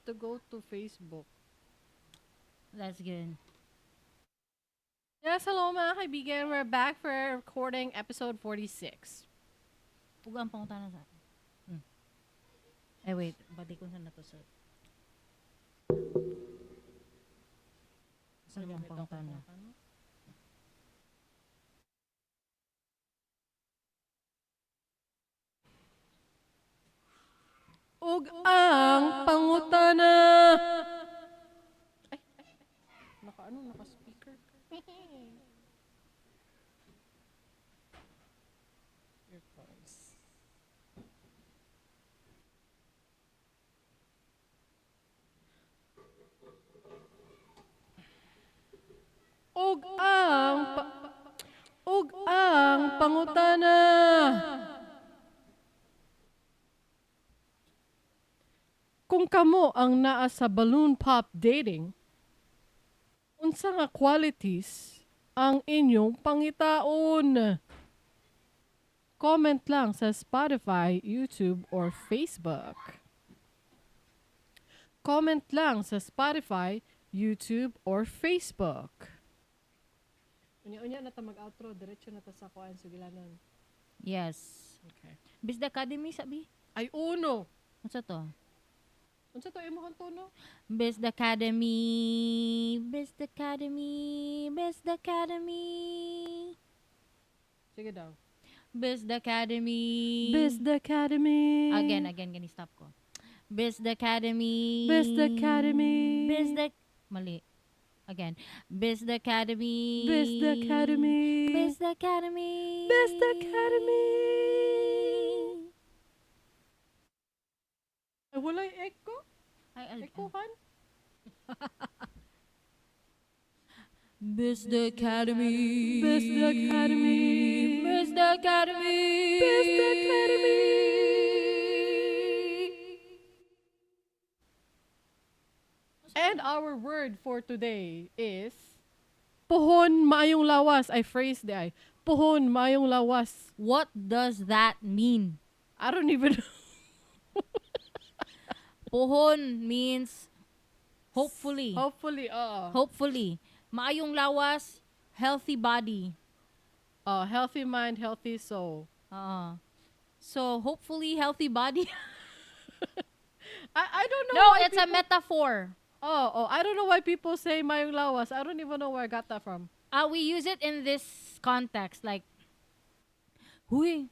to go to Facebook. That's good. Yes, hello mga kaibigan. We're back for recording episode 46. Pugang pangutana sa akin. Eh, wait. Bati ko na to sa... Saan yung pangutana? Ug ang pangutana. Ay, naka-speaker. Earphones. Ug ang pangutana. Kung kamo ang naa sa balloon pop dating, unsa nga qualities ang inyong pangitaon? Comment lang sa Spotify, YouTube, or Facebook. Comment lang sa Spotify, YouTube, or Facebook. Unya-unya na ta mag-outro, diretso na ta sa kuan Sugilanon. Yes. Okay. Bisda Academy, sabi? Ay uno. Ano to? Unsa to imong tono? Bisda Academy. Bisda Academy. Bisda Academy. Sige daw. Bisda Academy. Bisda Academy. Again, gani stop ko. Bisda Academy. Bisda Academy. Bisda... Mali. Again. Bisda Academy. Bisda Academy. Bisda Academy. Bisda Academy. Ay, walay echo? Ay, Echohan? Bisda Academy. Bisda Academy. Bisda Academy. Bisda Academy. And our word for today is Puhon maayong lawas. I phrased it ay. Puhon maayong lawas. What does that mean? I don't even know. Pohon means hopefully. Hopefully, Hopefully. Maayong lawas, healthy body. healthy mind, healthy soul. So, hopefully, healthy body. I don't know No, why it's a metaphor. I don't know why people say mayong lawas. I don't even know where I got that from. We use it in this context. Like, huy,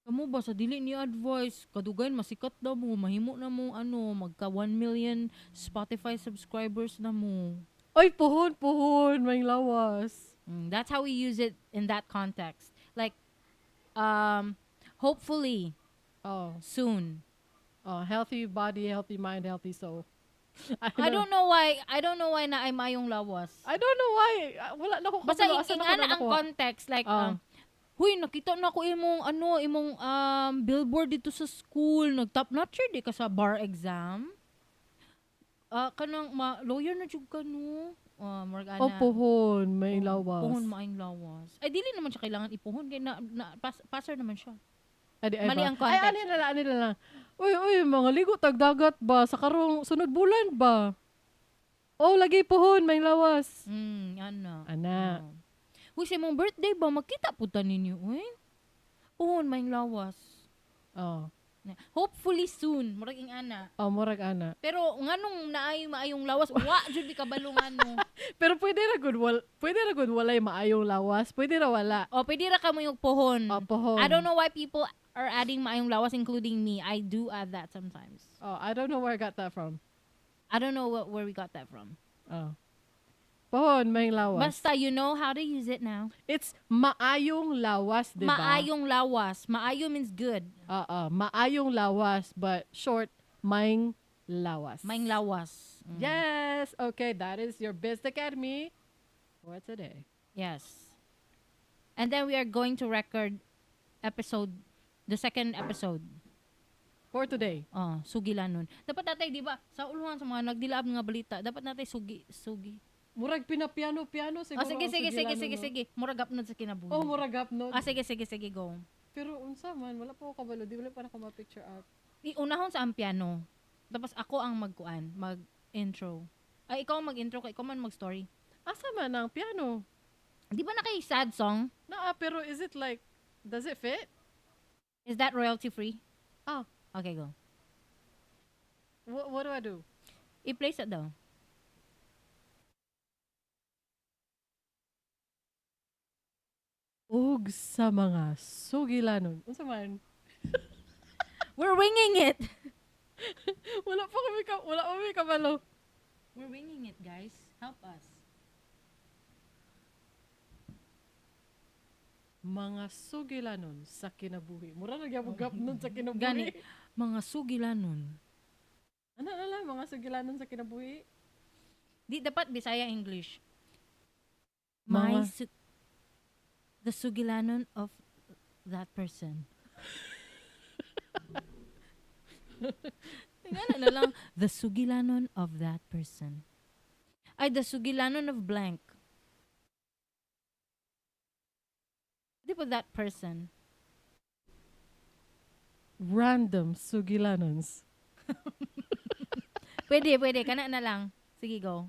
kamu ba sa Dili Ni Advice? Kadugayan, masikat na mo. Mahimo na mo, magka 1 million Spotify subscribers na mo. Oy, puhon, mayong lawas. That's how we use it in that context. Like, hopefully, soon. Healthy body, healthy mind, healthy soul. I don't know why na ay mayong lawas. I don't know why. Wala na ko Basta kabalo. Asa na ko ingana ang nakuha? context like huy, nakita na ko imong billboard dito sa school, nag-top notcher di ka sa bar exam. Kanang lawyer na jud ka no. Morgana. Puhon, may lawas. Puhon maayong lawas. Ay dili naman siya kailangan ipuhon kay passer naman siya. Ay, Mali ang context. Ay, ani na lang. Uy, mga ligo tagdagat ba? Sa karong sunod bulan ba? Lagi puhon, may lawas. Ana. Huy, sa mong birthday ba? Magkita po ta ninyo, uy. Puhon, may lawas. Hopefully soon, murag ing ana. Murag ana. Pero nganong maayong lawas, jud di kabalungan mo. Pero pwede ra gud walay maayong lawas. Pwede ra wala. Pwede ra ka mo yung puhon. Puhon. I don't know why people are adding maayong lawas, including me. I do add that sometimes. I don't know where I got that from. I don't know where we got that from. Puhon, may lawas. Basta you know how to use it now. It's maayong lawas, diba? Maayong lawas. Maayo means good. Maayong lawas, but short, maing lawas. Maing lawas. Yes. Okay, that is your Biz Academy for today. Yes. And then we are going to record the second episode. For today. Sugilanon. Dapat natay, di ba, sa uluhan sa mga nagdilaab nga balita, dapat natay sugi. Murag pinapiano siguro. Sige. Murag upload sa kinabuhi. Murag upload. Sige, go. Pero unsa man, wala pa ko kabalo, di wala pa na ko ma-picture up. Unahon sa ang piano. Tapos ako ang mag-intro. Ay, ikaw ang mag-intro ka. Ikaw man mag-story. Asa man ang piano? Di ba na kay sad song? Pero is it like, does it fit? Is that royalty free? Ah. Okay, go. What do I do? I-play sa daw. Ug sa mga sugilanon. Unsa man? We're winging it. wala pa kami kabalo. We're winging it, guys. Help us. Mga sugilanon sa kinabuhi. Mura na gyapon gapnon sa kinabuhi. Gani, mga sugilanon. Ano na lang, mga sugilanon sa kinabuhi? Di dapat Bisaya English. Mga- The sugilanon of that person. Tingnan na lang. The sugilanon of that person. Ay, the sugilanon of blank. Di ba that person? Random sugilanons. Pwede. Kana na lang. Sige, go.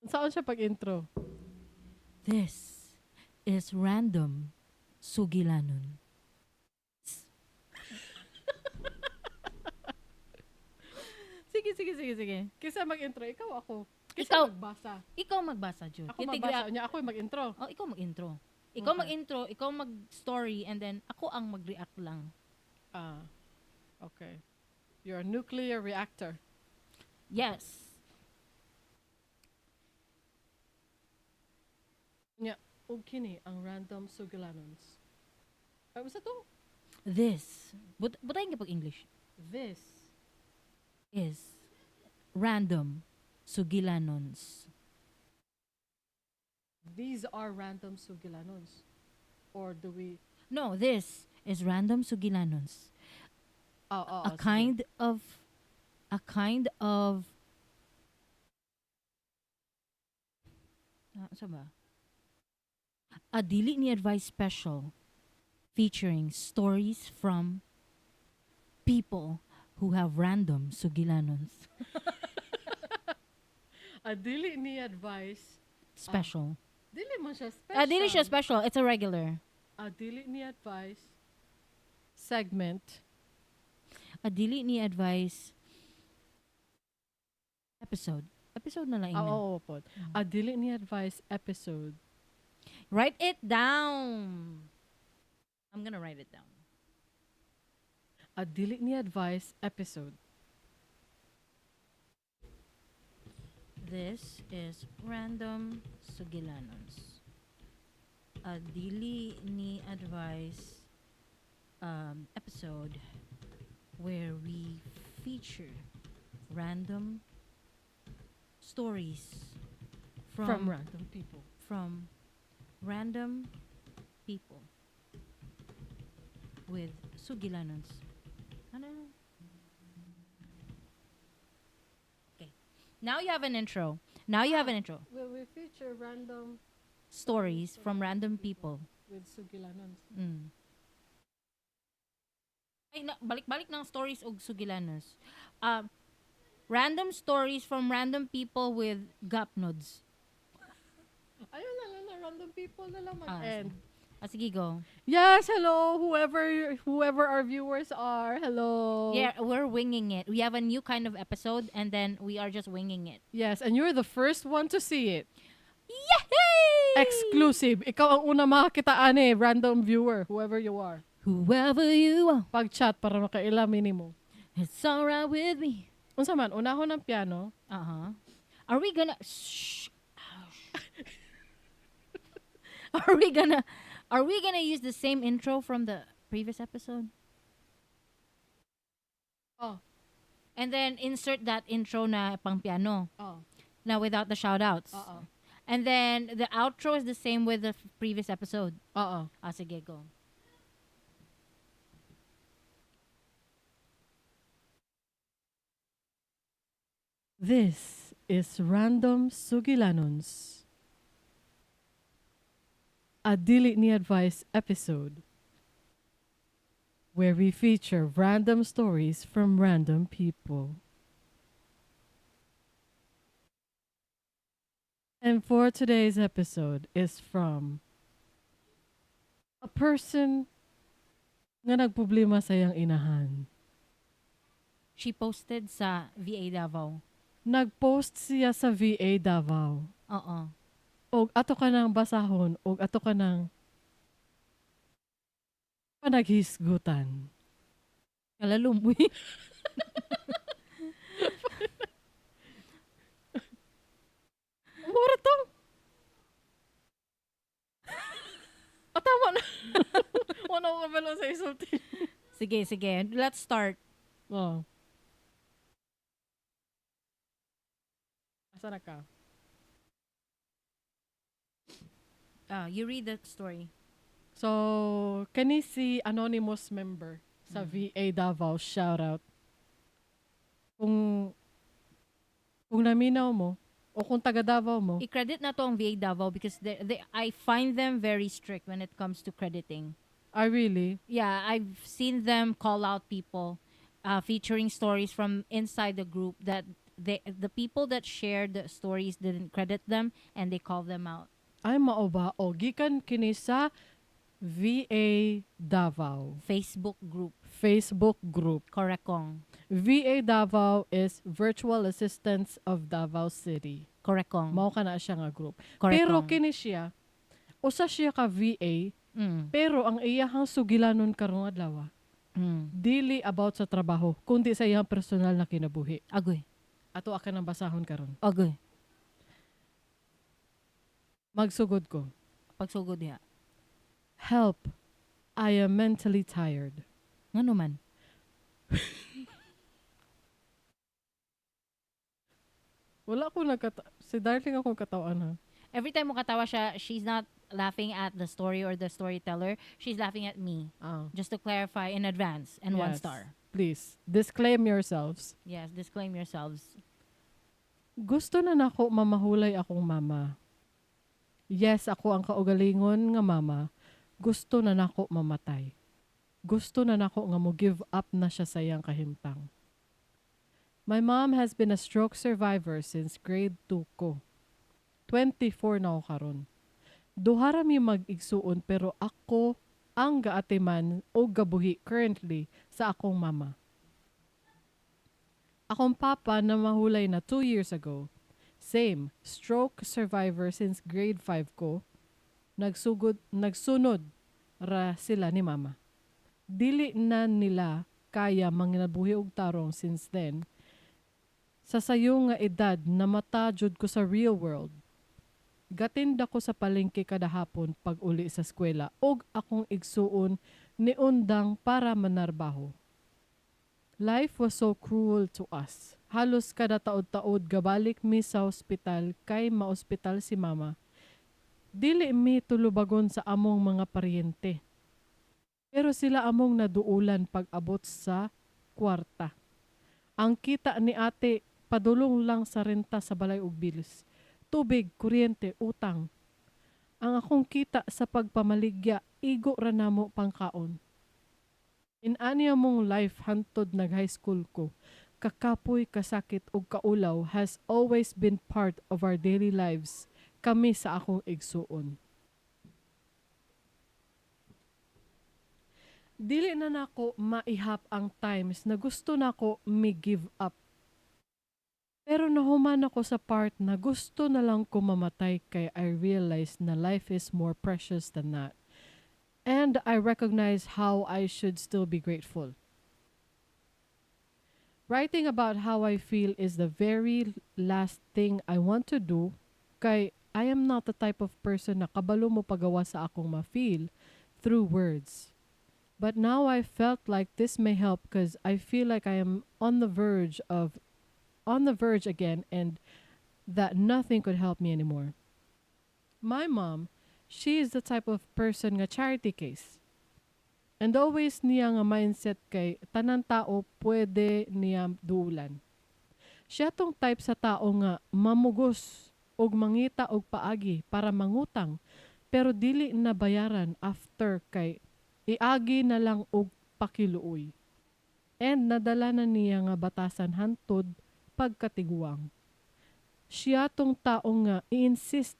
Saan siya pag-intro? This is random sugilanon. Sige. Kisa mag-intro, ikaw ako. Ikaw. Magbasa. Ikaw magbasa, Jud. Ako magbasa niya, ako yung mag-intro. Oh, ikaw mag-intro. Ikaw Okay. mag-intro, ikaw mag-story, and then ako ang mag-react lang. Okay. You're a nuclear reactor. Yes. Nya, ug kini ang random sugilanons. Ay, basta to? This, butayin ka pag-English, This is random sugilanons. These are random sugilanons. Or do we... No, this is random sugilanons. A sige. kind of sa ba? A Dili Ni Advice special featuring stories from people who have random sugilanons. A Dili Ni Advice. Special. Dili mo siya special. Dili siya special. It's a regular. A Dili Ni Advice segment. A Dili Ni Advice episode. Episode na lang ina. Oo, po. A Dili Ni Advice episode. Write it down. I'm gonna write it down. A Dili Ni Advice episode. This is random sugilanons. A Dili Ni Advice episode where we feature random stories From random people. from random people with sugilanons. Ano? Okay. Now you have an intro. Will we feature random Stories from random people. with sugilanons? Mm. Ay, balik-balik ng stories og sugilanos. Random stories from random people with gap nods. Ayun na, random people na lang Ah, mag-end. Sige, go. Yes, hello, whoever our viewers are, hello. Yeah, we're winging it. We have a new kind of episode, and then we are just winging it. Yes, and you're the first one to see it. Yay! Exclusive. Ikaw ang una makakitaan random viewer, whoever you are. Whoever you are, Pag-chat para makaila minimo. it's alright with me. Unsa man, unahon ng piano. Are we gonna... Shh. Are we gonna use the same intro from the previous episode? Oh. And then insert that intro na pang piano. Oh. Now without the shoutouts. Oo. And then the outro is the same with the previous episode. Oo. Sige, go. This is Random Sugilanons. A Dili Ni Advice episode where we feature random stories from random people. And for today's episode is from a person nga nagproblema sa iyang inahan. She posted sa VA Davao. Nagpost siya sa VA Davao. Oo. Og ato ka nang basahon, og ato ka nang panaghisgutan. Kalalumboy. Mura to. Tama na. Wala ko kabalo sa isulti. Sige, sige. Let's start. Oh. Asa na ka? You read the story. So, kani si anonymous member sa VA Davao, shout out. Kung naminaw mo, o kung taga Davao mo, I-credit na to ang VA Davao because I find them very strict when it comes to crediting. really? Yeah, I've seen them call out people featuring stories from inside the group that the people that shared the stories didn't credit them and they call them out. Ay mao ba? O, gikan kini sa VA Davao Facebook group. Facebook group. Korekong. VA Davao is Virtual Assistants of Davao City. Korekong. Mao ka na siya nga group. Korekong. Pero kini siya, usa siya ka VA, Mm. pero ang iyahang sugilanon karong adlaw, dili about sa trabaho, kundi sa iyang personal na kinabuhi. Agoy. Ato aka nang basahon karon. Agoy. Magsugod ko. Pagsugod diha. Help. I am mentally tired. Ngano man? Wala ko si Darling akong katawan ha. Every time mo katawa siya, she's not laughing at the story or the storyteller. She's laughing at me. Just to clarify in advance. And 1 star. Please, disclaim yourselves. Yes, disclaim yourselves. Gusto na nako mamahulay akong mama. Yes, ako ang kaugalingon nga mama. Gusto na nako mamatay. Gusto na nako nga mo give up na siya sa iyang kahimtang. My mom has been a stroke survivor since grade 2 ko. 24 na ako karon. Duha ra mi mag-igsuon pero ako ang gaatiman o gabuhi currently sa akong mama. Akong papa na mahulay na 2 years ago. Same, stroke survivor since grade 5 ko. Nagsunod ra sila ni mama. Dili na nila kaya manginabuhi og tarong since then. Sa sayo nga edad na matajud ko sa real world. Gatinda ko sa palengke kada hapon pag uli sa eskwela og akong igsuon ni undang para manarbaho. Life was so cruel to us. Halos kada taod-taod gabalik mi sa ospital kay maospital si mama. Dili mi tulubagon sa among mga paryente. Pero sila among naduulan pag abot sa kwarta. Ang kita ni ate padulong lang sa renta sa balay ug bilis. Tubig, kuryente, utang. Ang akong kita sa pagpamaligya, igo ra namo pangkaon. In aniya mong life hantod nag high school ko, kakapoy, kasakit ug kaulaw has always been part of our daily lives, kami sa akong igsuon. Dili na nako maihap ang times na gusto nako mi-give up. Pero nahuman ako sa part na gusto na lang ko mamatay kay I realized na life is more precious than that. And I recognize how I should still be grateful. Writing about how I feel is the very last thing I want to do kay I am not the type of person na kabalo mo pagawa sa akong ma-feel through words. But now I felt like this may help because I feel like I am on the verge again and that nothing could help me anymore. My mom, she is the type of person nga charity case. And always niya nga mindset kay tanan tao pwede niya duulan. Siya tong type sa tao nga mamugos og mangita og paagi para mangutang pero dili na bayaran after kay iagi na lang og pakiluoy. And nadala na niya nga batasan hantod pagkatiguang. Siya tong tao nga i-insist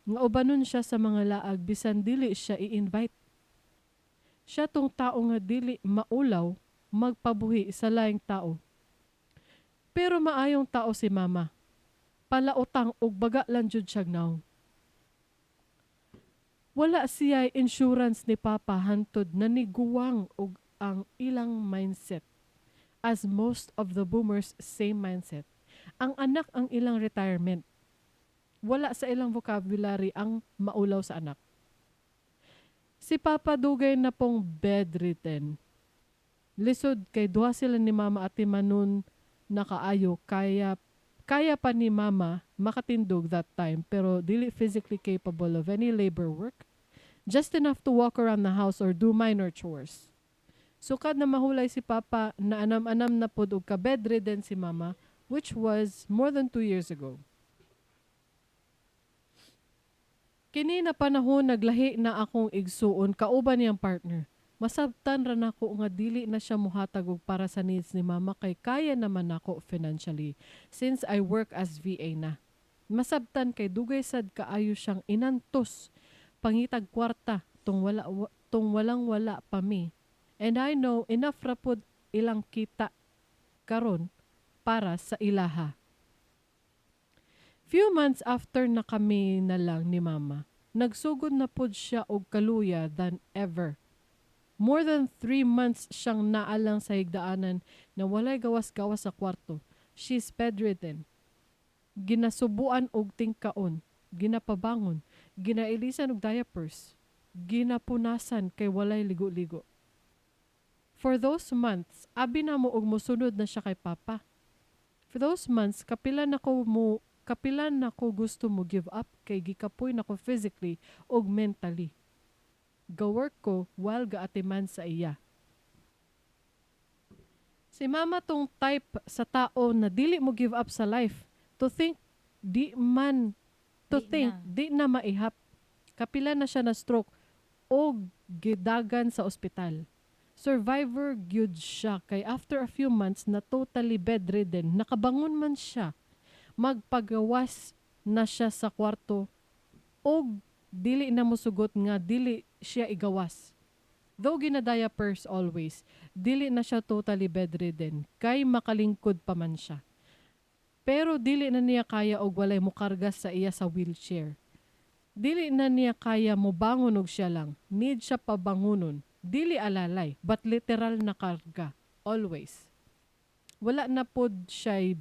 nga ubanon siya sa mga laag bisan dili siya i-invite. Siya tong tao nga dili maulaw magpabuhi sa laing tao. Pero maayong tao si mama. Palautang og baga lang jud siya now. Wala siya insurance ni papa hantod naniguwang og ang ilang mindset. As most of the boomers same mindset. Ang anak ang ilang retirement. Wala sa ilang vocabulary ang maulaw sa anak. Si papa dugay na pong bedridden. Lisod kay duha sila ni mama at manon nakaayo kaya pa ni mama makatindog that time pero dili physically capable of any labor work. Just enough to walk around the house or do minor chores. Sukad na mahulay si papa na anam-anam na pod og ka-bedridden si mama which was more than 2 years ago. Kini na panahon naglahi na akong igsuon kauban niyang partner. Masabtan ra nako nga dili na siya muhatag og para sa needs ni mama kay kaya naman nako financially since I work as VA na. Masabtan kay dugay sad kaayo siyang inantos pangitag kwarta tong walang wala pa mi. And I know enough ra pod ilang kita karon para sa ilaha. Few months after na kami na lang ni mama, nagsugod na pod siya og kaluya than ever. More than 3 months siyang naalang sa higdaanan na walay gawas-gawas sa kwarto. She's bedridden. Ginasubuan og tingkaon, ginapabangon, ginailisan og diapers, ginapunasan kay walay ligo-ligo. For those months, abi na mo og mosunod na siya kay papa. For those months, kapilan na ko gusto mo give up kay gikapoy na ko physically og mentally. Ga-work ko while gaatiman sa iya. Si mama tong type sa tao na dili mo give up sa life. To think, di na maihap. Kapila na siya na stroke o gidagan sa ospital. Survivor gyud siya kay after a few months na totally bedridden, nakabangon man siya. Magpagawas na siya sa kwarto o dili na musugot nga dili siya igawas. Though ginadiapers always, dili na siya totally bedridden kay makalingkod pa man siya. Pero dili na niya kaya og walay mokarga sa iya sa wheelchair. Dili na niya kaya mo bangon og siya lang. Need siya pabangunon. Dili alalay, but literal na karga. Always. Wala na pod siya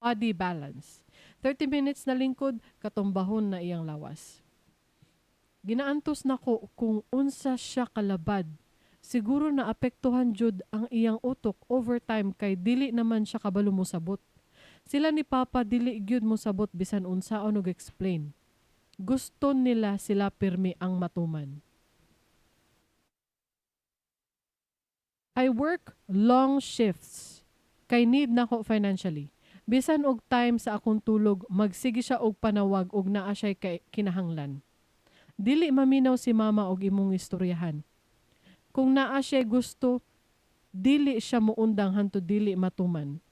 body balance. 30 minutes na lingkod, katumbahon na iyang lawas. Ginaantos na ko kung unsa siya kalabad. Siguro na apektuhan jud ang iyang utok over time kay dili naman siya kabalo mo sabot. Sila ni Papa dili gyud mo sabot bisan unsaon og explain. Gusto nila sila pirmi ang matuman. I work long shifts kay need nako financially. Bisan og time sa akong tulog, magsige siya og panawag og naa siya kay kinahanglan. Dili maminaw si mama og imong istoryahan. Kung naa siya gusto, dili siya muundang hantud dili matuman.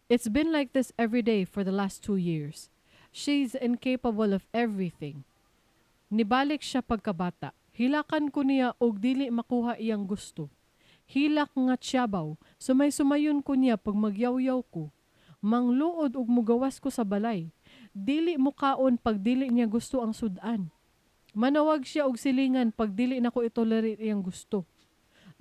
It's been like this every day for the last 2 years. She's incapable of everything. Nibalik siya pagkabata. Hilakan ko niya og dili makuha iyang gusto. Hilak nga tiyabaw, sumay-sumayon ko niya pag magyaw-yaw ko. Mangluod og mugawas ko sa balay. Dili mo kaon pag dili niya gusto ang sudan. Manawag siya og silingan pag dili na ko itolerate iyang gusto.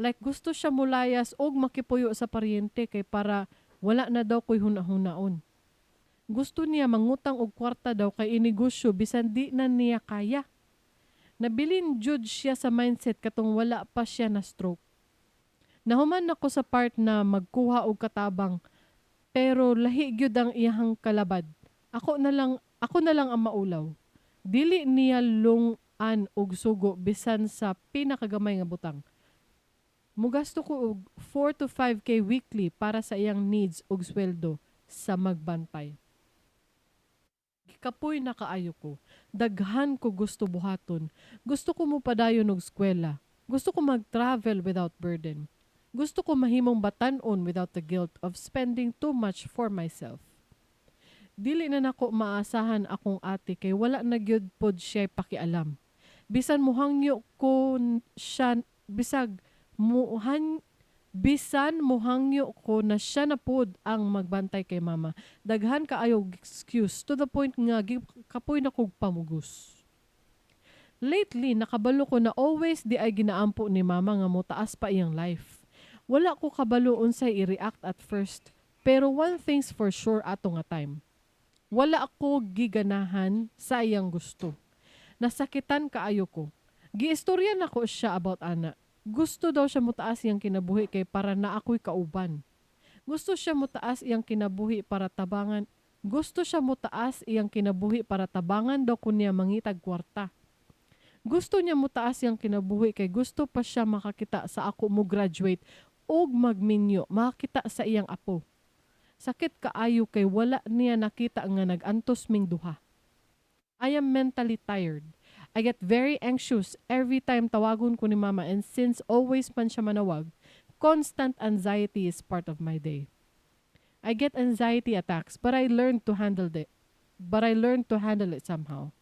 Like gusto siya mulayas og makipuyo sa paryente kay para wala na daw ko'y hunahunaon. Gusto niya mangutang og kwarta daw kay inegosyo bisan di na niya kaya. Nabilin jud siya sa mindset katong wala pa siya na stroke. Nahuman ako sa part na magkuha og katabang pero lahi gyud ang iyahang kalabad. Ako na lang ang maulaw. Dili niya lungan og sugo bisan sa pinakagamay nga butang. Mugasto ko og 4 to 5K weekly para sa iyang needs og sweldo sa magbantay. kapoy na kaayo ko. Daghan ko gusto buhaton. Gusto ko mo padayon og eskwela. Gusto ko mag-travel without burden. Gusto ko mahimong batanon without the guilt of spending too much for myself. Dili na nako maasahan akong ate kay wala na gyud pod siya pakialam. Bisan muhangyo ko siya bisan muhangyo ko na siya na pod ang magbantay kay mama. Daghan kaayo excuse to the point nga kapoy na kog pamugos. Lately nakabalo ko na always di ay ginaampo ni mama nga motaas pa iyang life. Wala ko kabalo unsay i-react at first, pero one thing's for sure ato nga time. Wala ako giganahan sa iyang gusto. Nasakitan kaayo ko. Giistorya na ko siya about ana. Gusto daw siya mutaas iyang kinabuhi kay para na ako'y kauban. Gusto siya mutaas iyang kinabuhi para tabangan. Gusto siya mutaas iyang kinabuhi para tabangan daw kunya mangitag kwarta. Gusto niya mutaas iyang kinabuhi kay gusto pa siya makakita sa ako mo graduate ug magminyo, makakita sa iyang apo. Sakit kaayo kay wala niya nakita nga nagantos ming duha. I am mentally tired. I get very anxious every time tawagon ko ni mama, and since always man siya manawag, constant anxiety is part of my day. I get anxiety attacks, but I learned to handle it somehow.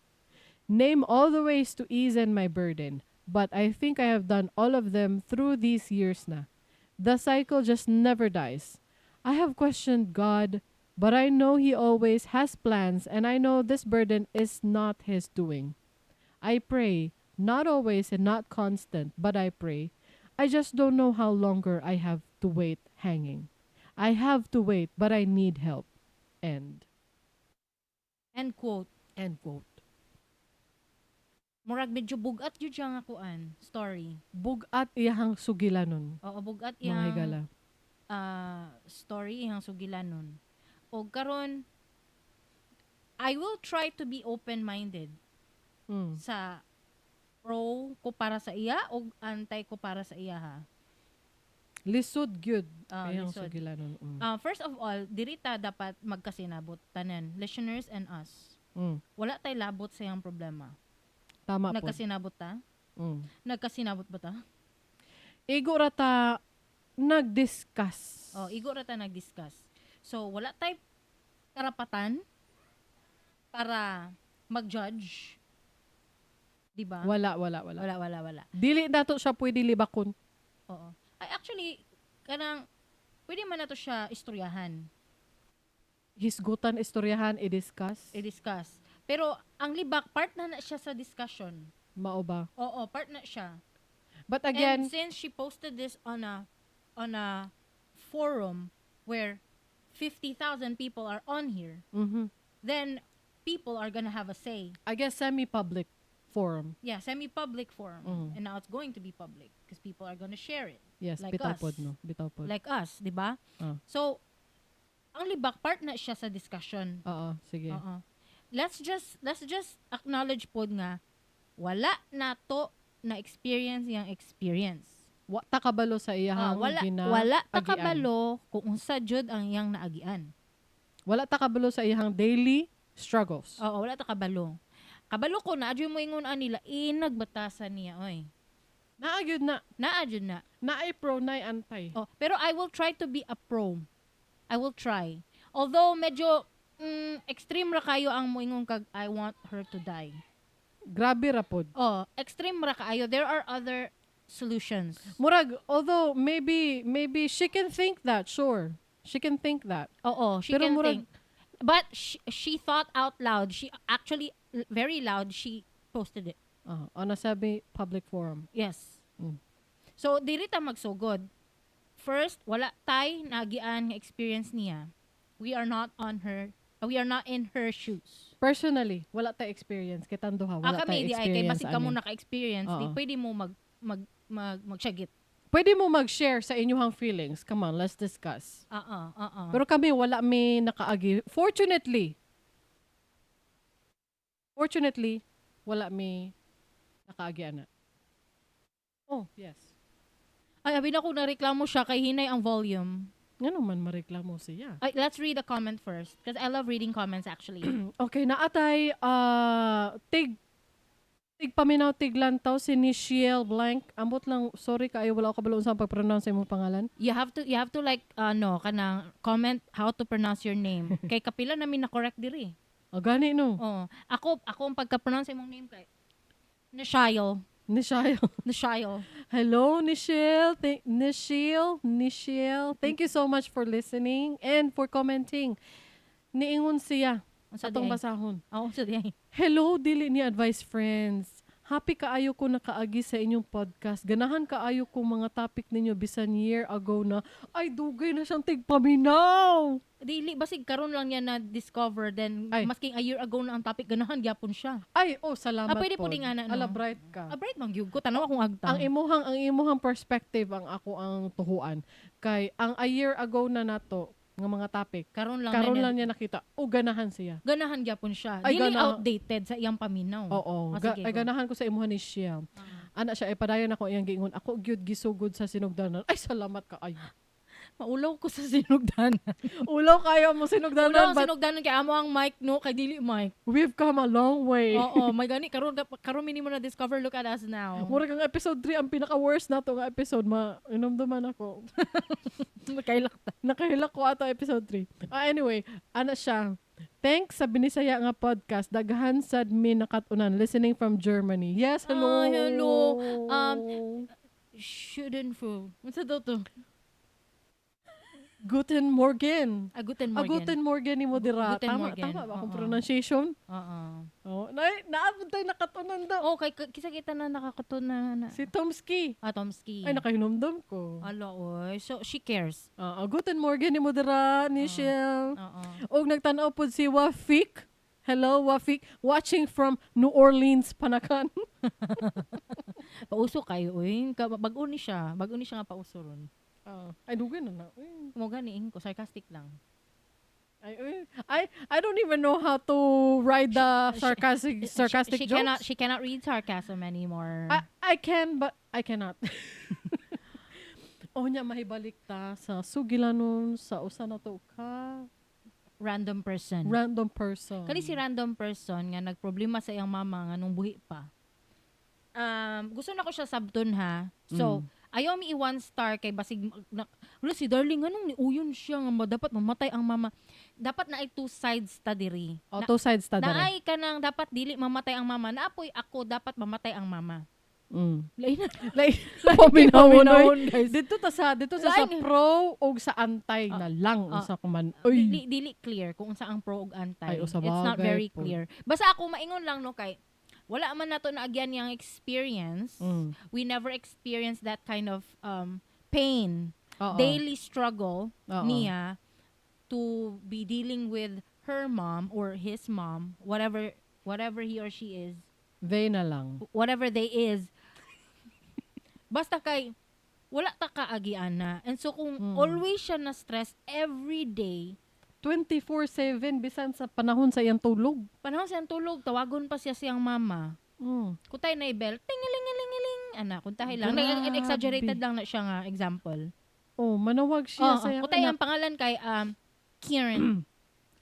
Name all the ways to ease my burden, but I think I have done all of them through these years na. The cycle just never dies. I have questioned God, but I know He always has plans, and I know this burden is not His doing. I pray, not always and not constant, but I pray. I just don't know how longer I have to wait hanging. I have to wait, but I need help. End. End quote. End quote. Murag medyo bugat yun siya nga kuan. Story. Bugat iyahang sugilanon. Oo, bugat Mga iyang higala. story iyang sugilanon. O karon, I will try to be open-minded sa pro ko para sa iya o anti ko para sa iya ha. Lisod gyud iyang Lisod. sugilanon. First of all, dirita dapat magkasinabot tanan, listeners and us. Wala tay labot sa iyang problema. Tama po. Nagkasinabot ta? Nagkasinabot ba ta? Igo rata nag-discuss. Igo rata nag-discuss. So, wala tay karapatan para mag-judge. Diba? Wala. Wala. Dili dato siya pwede libakon. Oo. Ay, actually, kanang, pwede man na to siya istoryahan. Hisgutan, istoryahan, i-discuss. Pero, ang libak, part na siya sa discussion. Mao ba? Oo, part na siya. But again, And since she posted this on a forum where 50,000 people are on here, then people are gonna have a say. I guess semi-public forum. Yeah, semi-public forum. And now it's going to be public because people are gonna share it. Yes, like bitaw us. pod, no? Bitaw pod. Like us, di ba? So, ang libak part na siya sa discussion. Oo, sige. Let's just acknowledge pod nga wala na to na experience yang experience. Takabalo sa iyahang wala takabalo kung unsa jud ang iyang naagian. Wala takabalo sa iyahang daily struggles. Oo, wala takabalo. Kabalo ko na adyo mo ingon nila nagbatasan niya oy. Naagid na. Naadyo na. Naay pro, naay anti. Pero I will try to be a pro. I will try. Although medyo extreme ra kayo ang moingon kag I want her to die. Grabe ra pod. Extreme ra kayo. There are other solutions. Murag, although maybe she can think that, sure. She can think that. Oo, she Pero can murag, think. But she thought out loud. She actually, very loud, she posted it. On a semi-public forum. Yes. So, diri ta magsugod. First, wala tay nagian nga experience niya. We are not in her shoes. Personally, wala tay experience. Kitang duha, wala tay Kami di ay kay experience. basig ka mo naka-experience, di pwede mo magsyagit. Pwede mo mag-share sa inyong feelings. Come on, let's discuss. Pero kami, wala may nakaagi. Fortunately, wala may nakaagi ana. Oh, yes. Ay, abi na ko nareklamo siya kay hinay ang volume. Nga naman mareklamo siya. Let's read the comment first because I love reading comments actually. Okay, naatay tig paminaw tiglantaw si Nichiel Blank. Ambot lang, sorry kaayo wala ko kabalo sa pag-pronounce sa imong pangalan. You have to like kanang comment how to pronounce your name. Kay kapila namin na correct diri. Gani no. Oh, ako ang pagka-pronounce imong name kay Nishayo. Nishayo. Hello, Nichiel. Nichiel. Thank you so much for listening and for commenting. Niingon siya. Atong basahon. So di. Hello, Dili Ni Advice friends. Happy kaayo ko nakaagi sa inyong podcast. Ganahan kaayo ko mga topic ninyo bisan year ago na ay dugay na siyang tigpaminaw. Dili basig karon lang niya na discover then masking a year ago na ang topic ganahan gyapon siya. Ay, salamat pwede po. Po di nga na, no? Ala bright ka. Bright man gyud ko tanaw akong agtang. Ang imuhang perspective ang ako ang tuhuan. Kay ang a year ago na nato nga mga topic. Karon lang niya nakita. Ganahan siya. Ganahan gyapon siya. Dili outdated sa iyang paminaw. Oo. Ganahan ko sa imuhan ni siya. Ana siya padayon ako iyang giingon. Ako gyud gisugod sa sinugdanan. Ay salamat ka ay. Maulaw ko sa sinugdanan. Ulaw kayo mo sinugdanan. Ulaw ang sinugdanan kay amo ang mic no kay dili mic. We've come a long way. Oo, may gani karon minimo na discover, look at us now. Mura kang episode 3 ang pinaka-worst nato nga episode inomduman ako. Nakahilak ko ato episode 3. Anyway, ana siya. Thanks sa Binisaya nga podcast. Daghan sad mi nakatunan listening from Germany. Yes, hello. Hello. Shouldn't fool. What's daw to? Guten Morgen. Guten Morgen. Guten Morgen ni mo dira. Tama ba akong pronunciation? Oo. Naabot tayo nakatunan daw. Okay, kisa kita na nakakatunan na. Si Tomski. Tomski. Ay, nakahinomdom ko. Ala, oy. So, she cares. Guten Morgen ni mo dira, Nichelle. Oo. Og nagtanaw po si Wafik. Hello, Wafik. Watching from New Orleans, Panakan. Pauso kayo, uy. Bago ni siya nga pauso ron. Ay, dugay na. Mo ganiin ko, sarcastic lang. I don't even know how to ride the sarcastic jokes. She cannot read sarcasm anymore. I can, but I cannot. Nya mahibalik ta sa Sugilanon sa usa na to ka random person. Kani si random person nga nagproblema sa iyang mama nga nung buhi pa. Gusto na ko siya sabton ha. So, ayaw mi i-1 star kay basig si Darling anong niuyon siya nga dapat mamatay ang mama. Dapat na ay 2 sides ta diri. 2 sides ta diri. Naay ka nang dapat dili mamatay ang mama. Naapoy ako dapat mamatay ang mama. Lain paminawon guys. Dito sa pro og sa antay na lang sa kuman. Dili clear kung unsa ang pro og antay. It's not very clear. Basta ako maingon lang no kay wala man nato na agyan yang experience. We never experienced that kind of pain, daily struggle niya to be dealing with her mom or his mom, whatever he or she is. They na lang. Whatever they is. Basta kay wala ta kaagian na. And so kung always siya na stress every day, 24/7 bisan sa panahon sa iyang tulog. Tawagon pa siya siyang mama. Kutay na i-bell, tingiling-iling-iling. Kuntahay lang. Exaggerated lang na siya nga example. Manawag siya sa iyang kutay ang pangalan kay Kieran.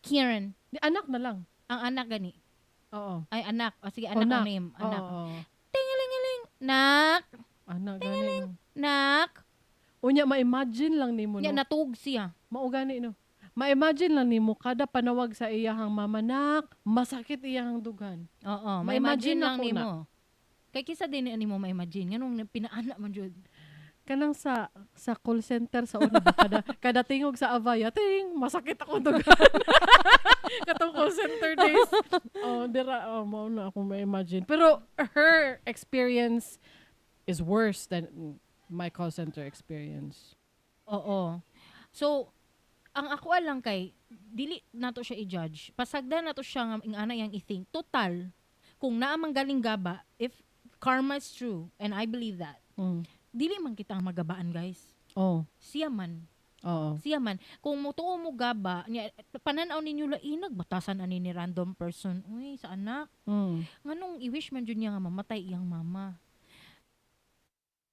Kieran. Anak na lang. Ang anak gani. Oo. Ay, anak. Sige, anak ang name. Anak. Tingiling-iling. Nak. Anak gani. Nak. Unya, ma-imagine lang ni mo. Natug siya. Maugani no. Ma-imagine lang nimo kada panawag sa iyahang mama, nak, masakit iyahang dugan. Oo, ma-imagine lang nimo. Kay kisa din nimo ma-imagine nganong pinaana man jud. Kanang sa call center sa una kada tingog sa Avaya, masakit ako dugan. Katong call center days. Mao na ako ma-imagine. Pero her experience is worse than my call center experience. Oo. So, ang ako lang kay dili nato siya i-judge. Pasagdan nato siya nga ingana yang i-think. Total, kung naa man galing gaba, if karma is true, and I believe that, dili man kita magabaan, guys. Siya man. Siya man. Kung mutuo mo gaba, pananaw ninyo lainag, batasan ani ni random person. Uy, sa anak. Nganong i-wish man jud niya nga mamatay iyang mama.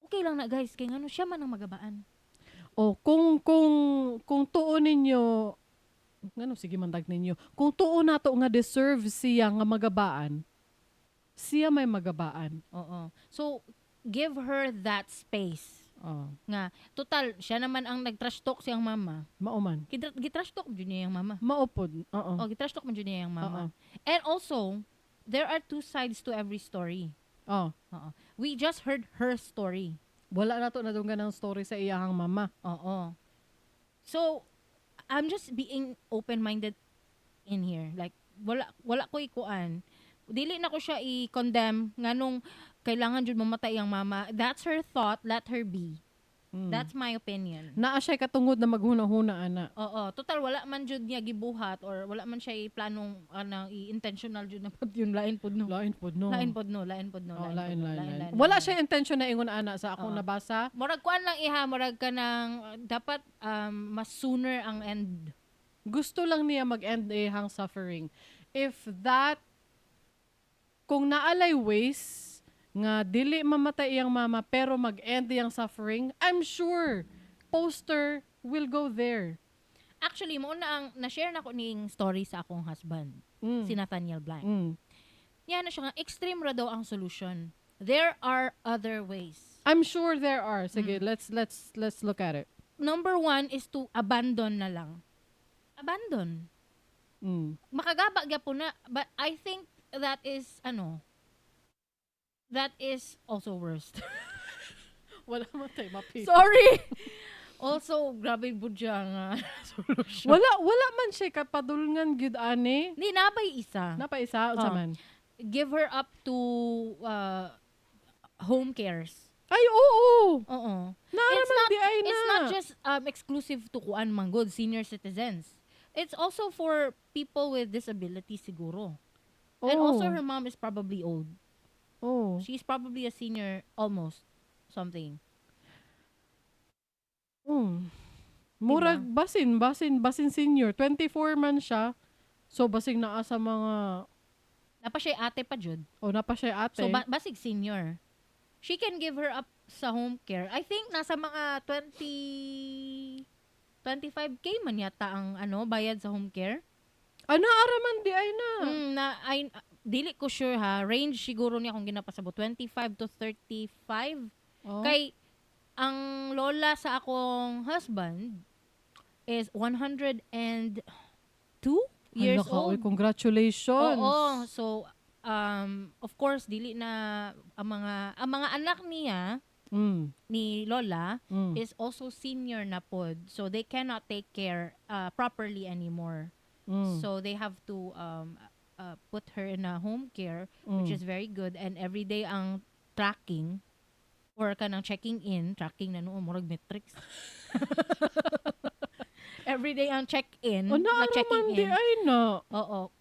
Okay lang na, guys. Kay ngano siya man ang magabaan. Kung kung tuon ninyo, ngano sige mandag ninyo, kung tuon nato nga deserve siya nga magabaan, siya may magabaan. Oo. So, give her that space. Oh, Nga, total, siya naman ang nag-trash talk siyang mama. mauman. Gitrash talk mo niya yung mama. Maupod. Oo. O, gitrash talk mo niya yung mama. Oo. And also, there are two sides to every story. Oh. Oo. We just heard her story. Wala na to na dunggan ng story sa iyahang mama. Oo. So, I'm just being open-minded in here. Like, wala ko ikuan. Dili na ko siya i-condemn nganong kailangan jud mamatay ang mama. That's her thought, let her be. That's my opinion. Naa siya katungod na maghuna-huna ana. Oo, total wala man jud niya gibuhat or wala man siya planong i-intentional jud na pud yung lain pud no. Lain pod no. Lain pod no. Oh, lain. Wala siya intention na ingon ana sa akong nabasa. Murag kuan lang iha, murag ka ng dapat mas sooner ang end. Gusto lang niya mag-end ihang suffering. If that, kung naalay ways nga dili mamatay iyang mama pero mag-end iyang suffering, I'm sure poster will go there. Actually, mo na ang na-share na ko ning story sa akong husband, si Nathaniel Blank. Yan na siya nga, extreme ra daw ang solution. There are other ways. I'm sure there are. Sige, let's look at it. Number 1 is to abandon na lang. Abandon. Makagaba gyapon na, but I think that is that is also worst. Wala man tayo mapit. Sorry. Also, grabe budya nga solution. Wala man siya kapadulngan gyud ani. Di nabay isa. Napaisa unsa man. Give her up to home cares. Ay oo. Oo. Naaraman di ay na. It's not just exclusive to kuan man good senior citizens. It's also for people with disabilities siguro. And also her mom is probably old. Oh. She's probably a senior almost something. Murag basin senior. 24 man siya. So basig naa sa mga Napa siya ate pa jud. napa siya ate. So basig senior. She can give her up sa home care. I think nasa mga 25k man yata ang bayad sa home care. Araman di ay na. Dili ko sure ha. Range siguro niya kung ginapasabot 25 to 35. Kay ang lola sa akong husband is 102 years old. Congratulations. Oo. So of course dili na ang mga anak niya ni lola is also senior na pod. So they cannot take care properly anymore. So they have to put her in a home care, which is very good. And every day ang tracking or kanang tracking na noon murag metrics. Every day ang check-in, na checking in. Ay na. Oo.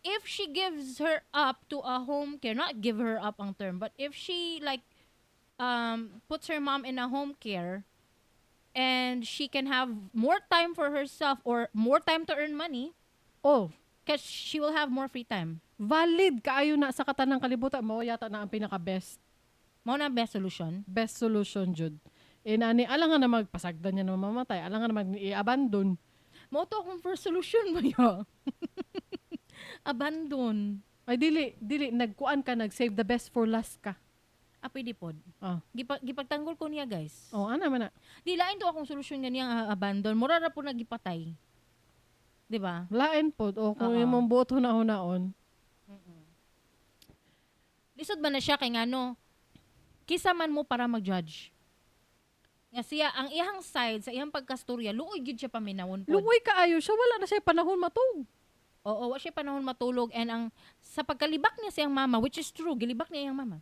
If she gives her up to a home care, not give her up ang term, but if she puts her mom in a home care and she can have more time for herself or more time to earn money, because she will have more free time. Valid kaayo na sa katanang kalibutan. Mao yata na ang pinaka-best. Mao na best solution. Best solution, Jud. Nani, alangan na magpasagdan niya na mamamatay. Alangan na mag-i-abandon. Mao to akong first solution ba ya? Abandon. Ay, dili. Nagkuan ka, nag-save the best for last ka. Pwede pod. Gipagtanggol ko niya, guys. Ana man na. Di lain to akong solusyon ganiyang abandon. Mura ra po nagipatay. 'Di ba? Lain pod. Kung imong buot hunaon. Lisod ba na siya kay ngano? Kisa man mo para mag-judge. Nga siya, ang iyang side, sa iyang pagkastorya, luoy gid siya paminawon pod. Luoy kaayo siya. Wala na siya panahon matug. Oo, wala siya panahon matulog. And sa pagkalibak niya siyang mama, which is true, gilibak niya iyang mama.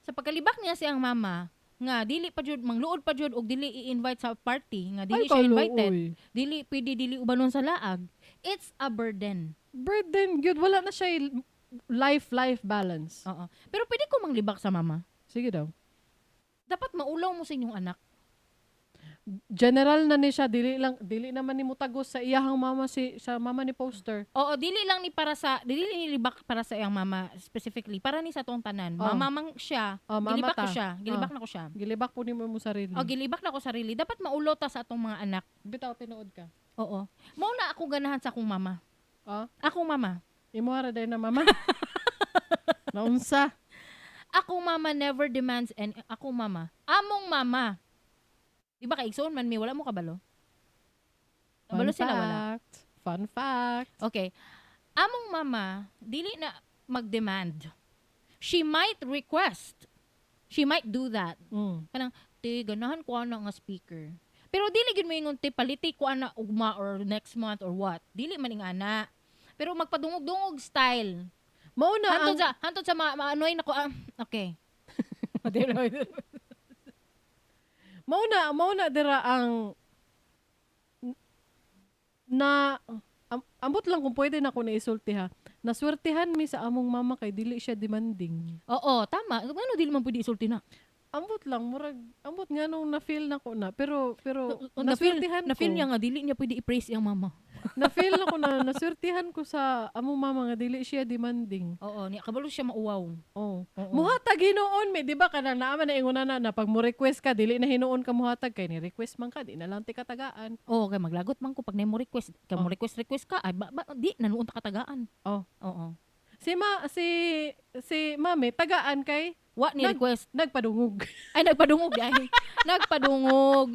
Sa pagkalibak niya siyang mama, nga dili pa jud mangluod pa jud og dili i-invite sa party, nga dili siya invited. Dili ubanon sa laag. It's a burden. Burden gyud, wala na siya life balance. Oo. Pero pwede ko manglibak sa mama. Sige daw. Dapat maulaw mo sa inyong anak. general na ni siya, dili naman ni mutagos sa iyahang mama sa mama ni poster. Oo, dili ni libak para sa iyang mama specifically, para ni sa tong tanan. Oh. Mamamang siya, Mama gilibak ta. ko siya, gilibak na ko siya. Gilibak po ni mo sarili. O, gilibak na ko sarili. Dapat maulo ta sa atong mga anak. Bitaw tinuod ka. Oo. Mao na ako ganahan sa akong mama. Akong mama. Imo ra day na mama. Naunsa? Akong mama never demands akong mama. Among mama. Di ba kaigsoon man mi wala mo kabalo? Kabalo sila wala. Fun fact. Okay. Among mama, dili na mag-demand. She might request. She might do that. Kanang, ganahan ko ana nga speaker. Pero dili gid mo ingon paliti ko ana ugma or next month or what. Dili man ing ana. Pero magpadungog-dungog style. Mao na hantod sa maanoy nako okay. Mao na dira ang ambot lang kung pwede na ko naisulti ha. Naswertihan mi sa among mama kay dili siya demanding. Oo, tama. Ano dili man pwede isulti na? Ambot lang ambot nga nung na-feel na ko na pero naswertihan ko. Na-feel niya nga dili niya pwede i-praise iyang mama. Na-feel na ko na naswertihan ko sa among mama nga dili siya demanding. Oo, niya kabalo siya mauwaw. Oo. Muhatag hinuon mi, di ba kanang naaman na inguna na pag mo request ka dili na hinuon ka muhatag kay ni request man ka di na lang ti katagaan. Oo, kay maglagot man ko pag mo request, kay mo request ka ay di nanuon ta katagaan. Oo. Si mami tagaan kay wa ni request nagpadungog. Ay nagpadungog ay. Nagpadungog.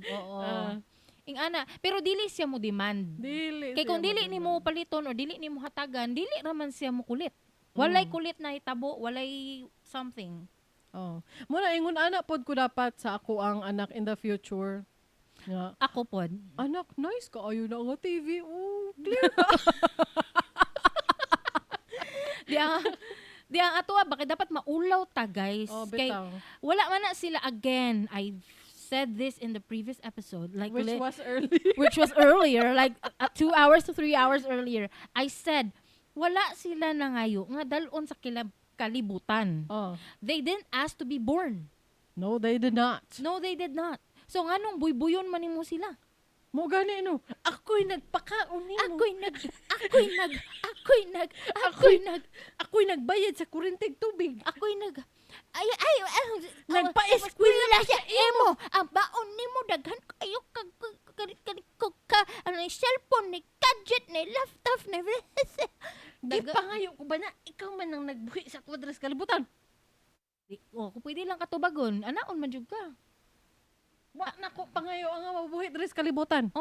Oo. Ing ana, pero dili siya mo demand. Kay kung dili nimo paliton or dili nimo hatagan, dili raman siya mo kulit. Walay kulit na hitabo, walay something. Muna ingon ana pod ko dapat sa ako ang anak in the future. Nga. Ako pod. Anak, nice ka ayo na nga TV. Clear ka. Di ang ato bakit dapat maulaw ta guys. Kay wala man na sila again. I said this in the previous episode, like which was earlier, like 2 hours to 3 hours earlier. I said wala sila na ngayo nga dalon sa kalibutan. They didn't ask to be born. No, they did not. So nganong buybuyon man nimo sila? Mo gani no. Ako'y nagpakaon nimo. Ako'y nagbayad sa kuryenteng tubig. Nagpa-eskwela sa imo. Ang baon nimo daghan kayo ano yung cellphone ni gadget ni laptop ni Gipangayo ko ba na ikaw man ang nagbuhi sa kwadras kalibutan? Kung pwede lang katubagon, anaon man jud ka. Wa na ko pangayo ang mabuhi dres kalibutan.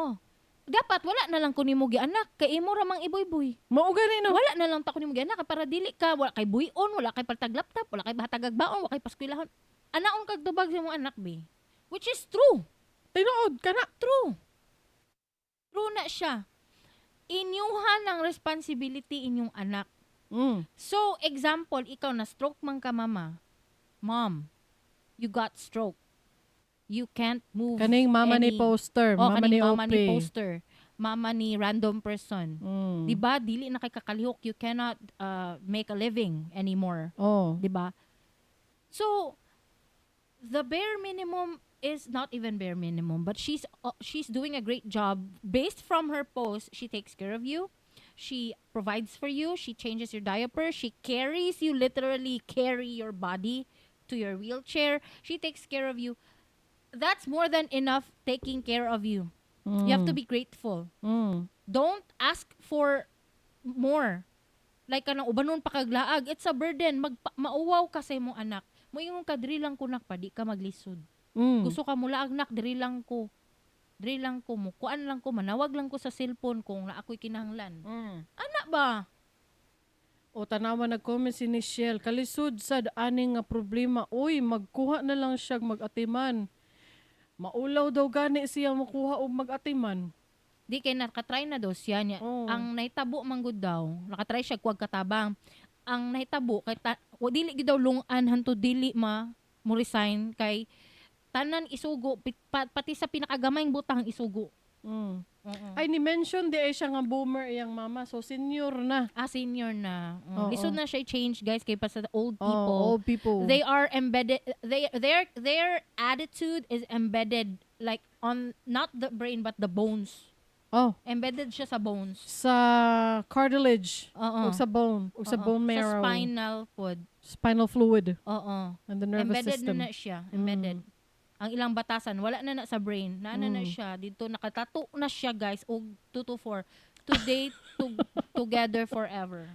Dapat wala na lang ko nimo gianak kay imo ra mang iboy-boy. Mao gani no. Wala na lang ta ko nimo gianak para dili ka wala kay buyon, wala kay paltag laptop, wala kay bahatag baon, wala kay paskwelahon. Anaon kag tubag sa imong anak be. Which is true. Tinuod kana true. True na siya. Inyuhan ang responsibility inyong anak. So, example, ikaw na stroke man ka mama. Mom, you got stroke. You can't move kaning mama ni poster, mama ni poster, mama ni random person. Diba? Dili na kay kakalihok. You cannot make a living anymore. Diba? So, the bare minimum is not even bare minimum, but she's doing a great job. Based from her post, she takes care of you. She provides for you. She changes your diaper. She carries you, literally carry your body to your wheelchair. She takes care of you. That's more than enough taking care of you. You have to be grateful. Don't ask for more. Like kanang ubanon pa kaglaag, it's a burden. Mauwaw ka sa imong anak. Moingon ka diri lang ko nak pa, di ka maglisod. Gusto ka mula agnak, diri lang ko mo. Kuan lang ko, manawag lang ko sa cellphone kung na ako'y kinahanglan. Ana ba? O tanawa nag-comment si Nichelle, kalisod sad aning nga problema. Uy, magkuha na lang siya mag-atiman. Maulaw daw gani siya makuha og mag-atiman. Di kay nakatry na daw siya niya. Ang nahitabo man gud daw, nakatry siya kuwag katabang. Ang nahitabo kay dili gid daw lungan hanto dili mo resign kay tanan isugo pati sa pinakagamay butang isugo. Ay ni-mention di ay siya nga boomer iyang mama, so senior na. Senior na. Lisod na siya change guys kay pa sa old people. Old people. They are embedded, their attitude is embedded like on not the brain but the bones. Oh, Embedded siya sa bones. sa cartilage. Oo. O sa bone. O sa Oo. bone Sa marrow. spinal pod. Spinal fluid. Oo. And the nervous Embedded system. na siya. Embedded. Ang ilang batasan wala na sa brain. Na siya dito, nakatato na siya, guys, og 2 to 4. Today together forever.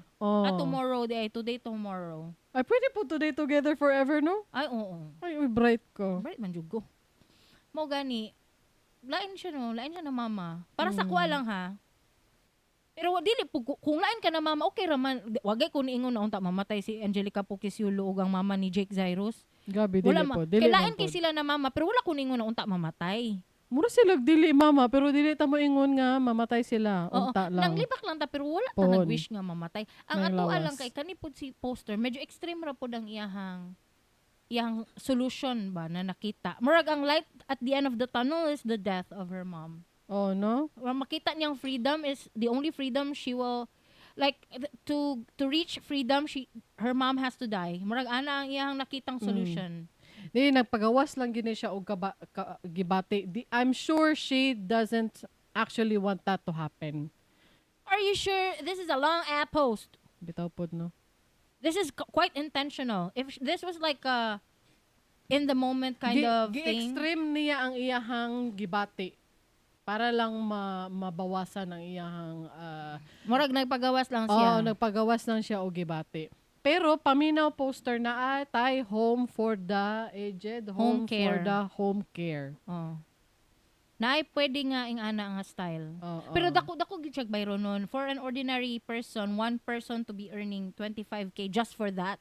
Tomorrow day, today tomorrow. Ay, pwede po today together forever, no? Ay, oo. Ay, bright ko. Bright man jud ko. Mo gani, lain siya na mama. Para sa kuha lang ha. Pero dili po, kung lain ka na mama, okay raman. Wagay ko niingon na unta mamatay si Angelica Pukisiulo ug ang mama ni Jake Zyrus. Gabi, dili Wala po. Dili kailain man kay po. sila na mama, pero wala ko niingon na unta mamatay. Mura sila dili mama, pero dili ta mo ingon nga mamatay sila. Oo, Unta lang. nanglibak lang ta, pero wala ta Pon. nag-wish nga mamatay. Ang May ato lawas. lang kay kanipod si poster, medyo extreme ra pod ang iyang solution ba na nakita. Murag ang light at the end of the tunnel is the death of her mom. Oh, no? Makita niyang freedom is the only freedom she will, like, to reach freedom, her mom has to die. Murag ana ang iyang nakitang solution. Di, nagpagawas lang gini siya og gibati. I'm sure she doesn't actually want that to happen. Are you sure? This is a long app post. Bitaw pod, no? This is quite intentional. If this was like a in the moment kind of thing. Gi-extreme niya ang iyahang gibati para lang mabawasan ang iyahang Murag nagpagawas lang siya. nagpagawas lang siya og gibati. Pero paminaw poster na atay home for the aged, home for care. the home care. Oh. Naay pwede nga ing ana nga style. Oo. Pero dako gid siya bayro nun. For an ordinary person, one person to be earning 25k just for that.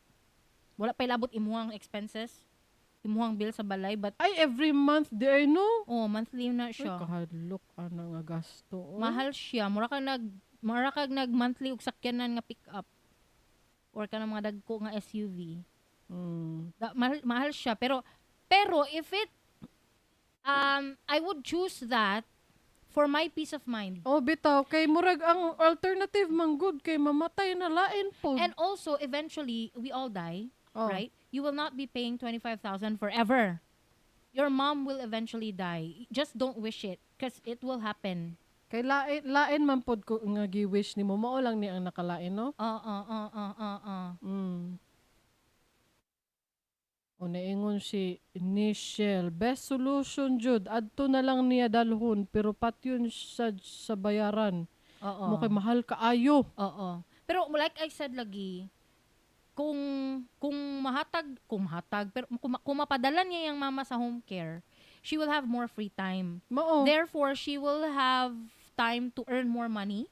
Wala pa ilabot imuhang expenses, imuhang bill sa balay, but Ay, every month di ay no? monthly na Ay, siya. kahadlok ana nga gasto. Oh. Mahal siya. Mura kag nag monthly og sakyanan nga pick up or kanang mga dagko nga SUV. Mahal siya, pero if it I would choose that for my peace of mind. Oh, bitaw kay murag ang alternative man good kay mamatay na lain po. And also eventually we all die, Oh. right? You will not be paying 25,000 forever. Your mom will eventually die. Just don't wish it because it will happen. Kay lain man pod ko nga gi-wish nimo, mao lang ni ang nakalain, no? O naingon si Nichelle, best solution jud adto na lang niya dalhon pero patyon sa bayaran. Oo. Mo kay mahal kaayo. Oo. Pero like I said lagi, kung mahatag pero kung mapadala niya yung mama sa home care, she will have more free time. Mao. Therefore, she will have time to earn more money.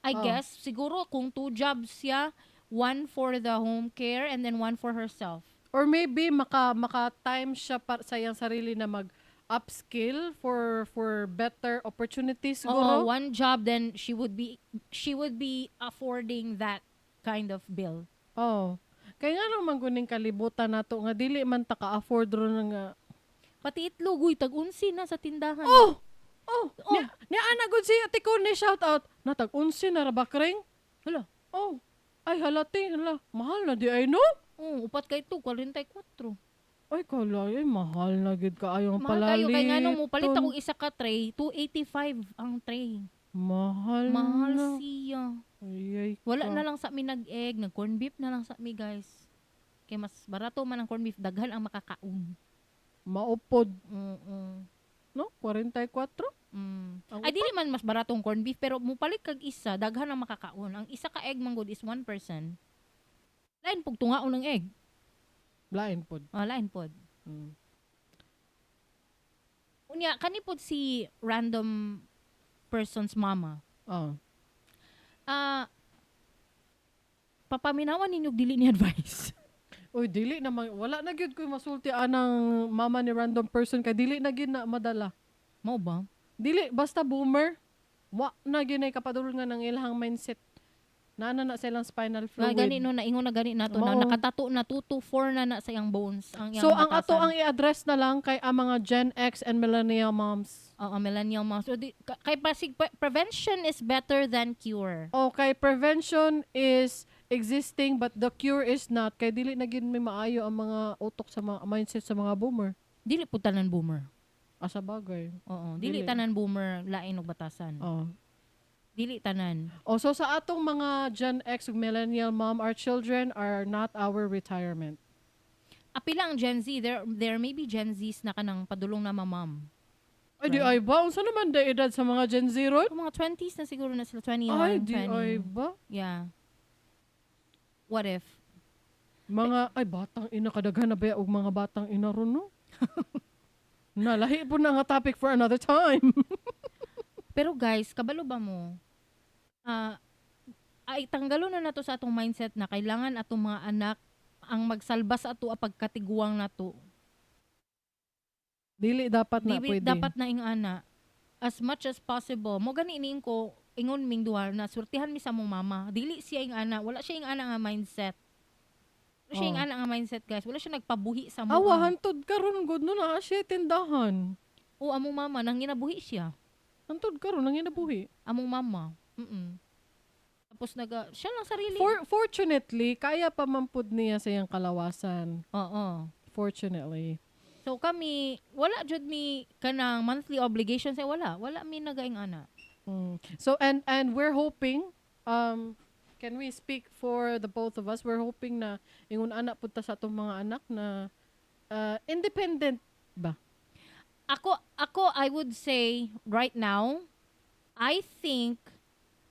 I guess siguro kung 2 jobs siya, one for the home care and then one for herself. Or maybe maka-time siya sa iyang sarili na mag-upskill for better opportunities siguro. One job, then she would be affording that kind of bill. Oh. Kaya nga naman guning kalibutan nato nga dili man ta ka-afford ron nga. Pati itlog, uy, tag-unsi na sa tindahan. Oh. Ni ana gud si Ate Con ni shout out. Natag-unsi na ra ba kring? Hala. Oh. Ay halati, mahal na di ay no? Upat kay 44. Ay kalay, mahal na gid kaayong Mahal palalit. kayo, kay nga nung mupalit ako isa ka tray, 285 ang tray. Mahal na. Siya. Ay, Wala na lang sa mi nag-egg, nag-corn beef na lang sa mi, guys. Kay mas barato man ang corn beef, daghan ang makakaon. Maupod. No? 44? Ay, dili man mas baratong corn beef, pero mupalit kag isa, daghan ang makakaon. Ang isa ka egg manggod is 1%. Lain pug tungaon ng egg. Lain pod. Lain pod. Unya, kanipod si random person's mama. Papaminawan ninyo dili ni advice. Uy, dili naman. Wala na gyud ko masulti anang mama ni random person kay dili na gyud na madala. Mao ba? Dili, basta boomer. Wa na gyud ay kapadulong nga ng ilahang mindset. Nana na silang spinal fluid. Gani no, naingon na gani nato na nakatato na 2 to 4 na sa iyang bones. So, ang ato ang i-address na lang kay ang mga Gen X and millennial moms. Millennial moms. So, kay prevention is better than cure. Okay, prevention is existing but the cure is not. Kay dili na gyud may maayo ang mga utok sa mga mindset sa mga boomer. Dili po tanan boomer. Asa bagay. Oo, dili Dili. tanan boomer lain og batasan. Oh. Dili tanan. So sa atong mga Gen X ug millennial mom, our children are not our retirement. Apila ang Gen Z, there may be Gen Zs na kanang padulong na mamam. Ay, di ay ba? Unsa naman da edad sa mga Gen Z ron? Kung mga 20s na siguro na sila, Ay, 21, di 20. ay ba? Yeah. What if? Ay, batang ina, kadaghan na ba og mga batang ina ron, no? Nalahi po na nga topic for another time. Pero guys, kabalo ba mo? Ay tanggalo na nato sa atong mindset na kailangan atong mga anak ang magsalba sa ato pagkatiguang nato. Dili dapat na Dili pwede. dapat na ing ana as much as possible. Mo gani iniin ko ingon ming duha na surtihan mi sa mong mama. Dili siya ing ana, wala siya ing ana nga mindset. Wala siya ing ana nga mindset, guys. Wala siya nagpabuhi sa mo. Awa, hantod karon god no na siya tindahan. O among mama nang ginabuhi siya. Hantod karon nang inabuhi. Among mama. Tapos siya lang sarili. Fortunately, kaya pa mampud niya sa iyang kalawasan. Oo. Fortunately. So kami, wala jud mi kanang monthly obligations wala mi nagaing ana. So and we're hoping can we speak for the both of us? We're hoping na ingon anak punta sa atong mga anak na independent ba? Ako I would say right now, I think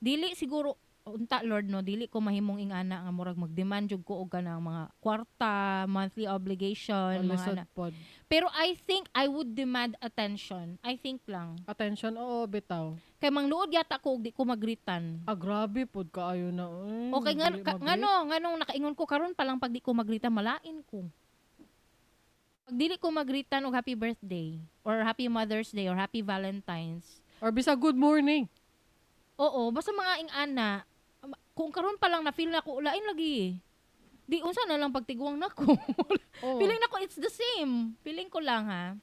dili siguro unta Lord no, dili ko mahimong ing ana nga murag mag-demand jud ko og kanang mga kwarta, monthly obligation, mga ana. Pod. Pero I think I would demand attention. I think lang. Attention, oo, bitaw. Kay mangluod yata ko og di ko magritan. Grabe pod kaayo na. Okay nganong nakaingon ko karon pa lang pag di ko magritan malain ko. Pag dili ko magritan og happy birthday or happy Mother's Day or happy Valentine's or bisa good morning. oo, basta mga ing ana, kung karon pa lang na feel na ko ulain lagi. Di unsa na lang pagtiguang nako. Feeling nako it's the same. Feeling ko lang ha.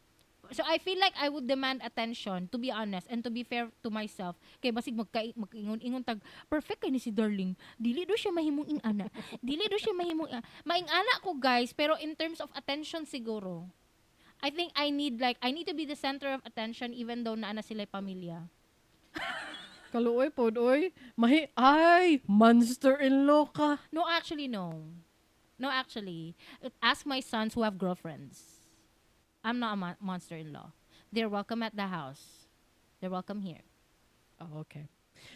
So I feel like I would demand attention, to be honest and to be fair to myself. Kay basig mag-ingon tag perfect kay ni si Darling. Dili do siya mahimong ing ana. Dili do siya mahimong maing ana ko guys, pero in terms of attention siguro. I think I need to be the center of attention even though naana sila pamilya. Kaluoy pod oy. Ay, monster-in-law ka. No, actually, no. No, actually. Ask my sons who have girlfriends. I'm not a monster-in-law. They're welcome at the house. They're welcome here. Oh, okay.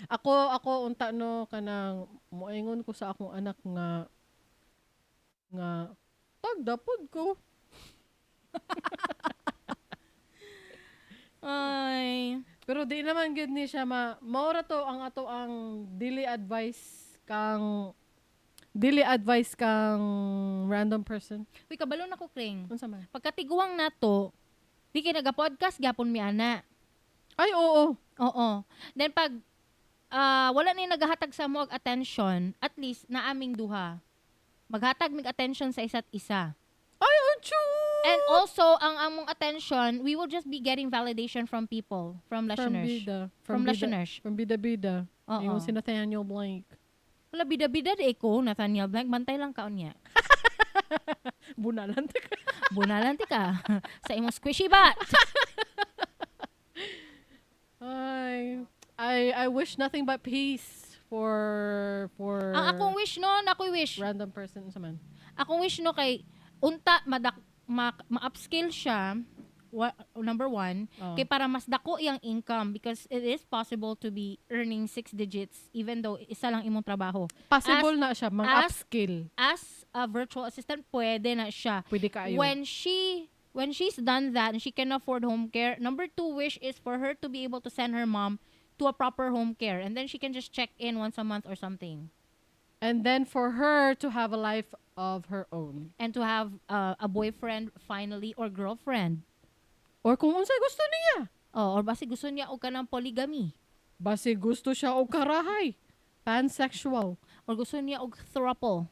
Ako unta no kanang moingon ko sa akong anak nga tagdapod ko. Ay. Pero di naman gid ni siya maura to ang ato ang dili advice kang random person. Uy, kabalo na ko, Kring. Unsa man? Pagkatiguang nato, di kay naga-podcast, gapon mi ana. Ay, oo. Oo. Then pag wala ni nagahatag sa mo og attention, at least na aming duha. Maghatag mig attention sa isa't isa. Ay, ancho! And also, ang among attention, we will just be getting validation from people, from listeners. From listeners. From bida-bida. Oo. Yung si Nathaniel Blank. Wala, bida-bida de ko, Nathaniel Blank. Bantay lang kaon niya. Bunalan ka. Bunalan ti ka. Sa imong squishy bat. I wish nothing but peace for Ang akong wish no, random person sa man. Akong wish no kay unta ma-upscale siya. Number one, kay para mas dako yung income because it is possible to be earning 6 digits even though isa lang imong trabaho. Possible na siya, mag-upskill. As a virtual assistant, pwede na siya. Pwede kayo. When she's done that and she can afford home care, number 2 wish is for her to be able to send her mom to a proper home care and then she can just check in once a month or something. And then for her to have a life of her own. And to have a boyfriend finally or girlfriend. Or kung unsay gusto niya. Or basi gusto niya og kanang polygamy. Basi gusto siya og karahay. Pansexual. Or gusto niya og throuple.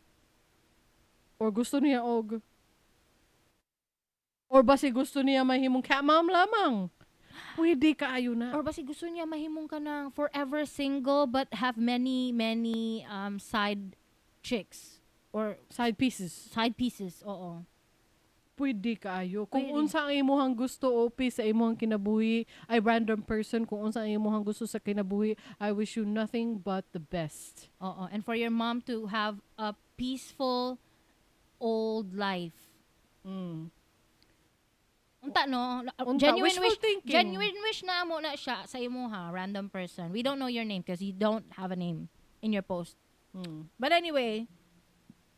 Or gusto niya or basi gusto niya mahimong cat-mom lamang. Pwede kaayo na. Or basi gusto niya mahimong kanang forever single but have many side chicks. Or side pieces. Side pieces, oo. Pwede kaayo. Kung Pwede. unsa ang imuhang gusto, OP, sa imuhang kinabuhi, ay random person, kung unsa ang imuhang gusto sa kinabuhi, I wish you nothing but the best. Oo. And for your mom to have a peaceful old life. Mm. Unta no, Unta, wishful thinking. genuine wish na mo na siya sa imo ha, random person. We don't know your name because you don't have a name in your post. Mm. But anyway,